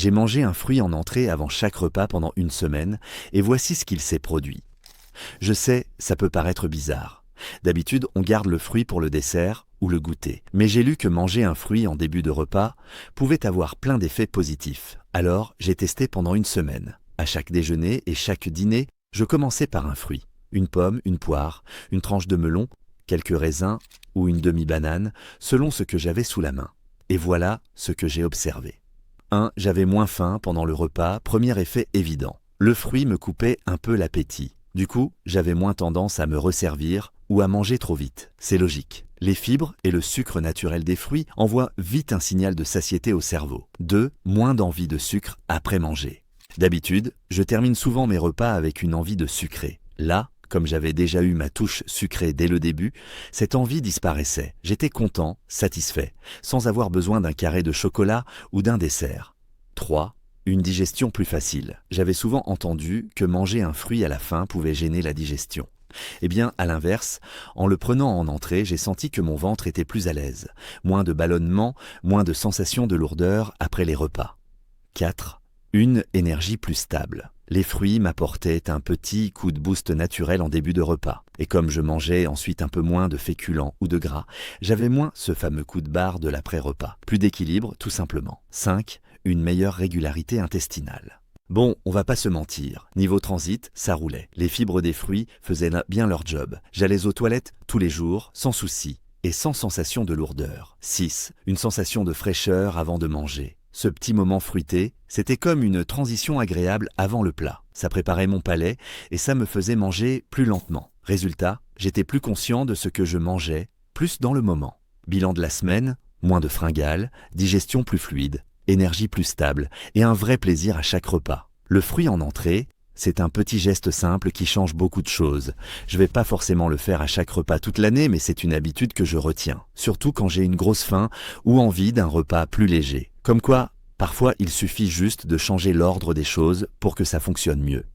J'ai mangé un fruit en entrée avant chaque repas pendant une semaine, et voici ce qu'il s'est produit. Je sais, ça peut paraître bizarre. D'habitude, on garde le fruit pour le dessert ou le goûter. Mais j'ai lu que manger un fruit en début de repas pouvait avoir plein d'effets positifs. Alors, j'ai testé pendant une semaine. À chaque déjeuner et chaque dîner, je commençais par un fruit. Une pomme, une poire, une tranche de melon, quelques raisins ou une demi-banane, selon ce que j'avais sous la main. Et voilà ce que j'ai observé. 1. J'avais moins faim pendant le repas, premier effet évident. Le fruit me coupait un peu l'appétit. Du coup, j'avais moins tendance à me resservir ou à manger trop vite. C'est logique. Les fibres et le sucre naturel des fruits envoient vite un signal de satiété au cerveau. 2. Moins d'envie de sucre après manger. D'habitude, je termine souvent mes repas avec une envie de sucré. Là, comme j'avais déjà eu ma touche sucrée dès le début, cette envie disparaissait. J'étais content, satisfait, sans avoir besoin d'un carré de chocolat ou d'un dessert. 3. Une digestion plus facile. J'avais souvent entendu que manger un fruit à la fin pouvait gêner la digestion. Eh bien, à l'inverse, en le prenant en entrée, j'ai senti que mon ventre était plus à l'aise. Moins de ballonnement, moins de sensation de lourdeur après les repas. 4. Une énergie plus stable. Les fruits m'apportaient un petit coup de boost naturel en début de repas. Et comme je mangeais ensuite un peu moins de féculents ou de gras, j'avais moins ce fameux coup de barre de l'après-repas. Plus d'équilibre, tout simplement. 5. Une meilleure régularité intestinale. Bon, on va pas se mentir. Niveau transit, ça roulait. Les fibres des fruits faisaient bien leur job. J'allais aux toilettes tous les jours, sans souci, et sans sensation de lourdeur. 6. Une sensation de fraîcheur avant de manger. Ce petit moment fruité, c'était comme une transition agréable avant le plat. Ça préparait mon palais et ça me faisait manger plus lentement. Résultat, j'étais plus conscient de ce que je mangeais, plus dans le moment. Bilan de la semaine, moins de fringales, digestion plus fluide, énergie plus stable et un vrai plaisir à chaque repas. Le fruit en entrée, c'est un petit geste simple qui change beaucoup de choses. Je vais pas forcément le faire à chaque repas toute l'année, mais c'est une habitude que je retiens. Surtout quand j'ai une grosse faim ou envie d'un repas plus léger. Comme quoi, parfois il suffit juste de changer l'ordre des choses pour que ça fonctionne mieux.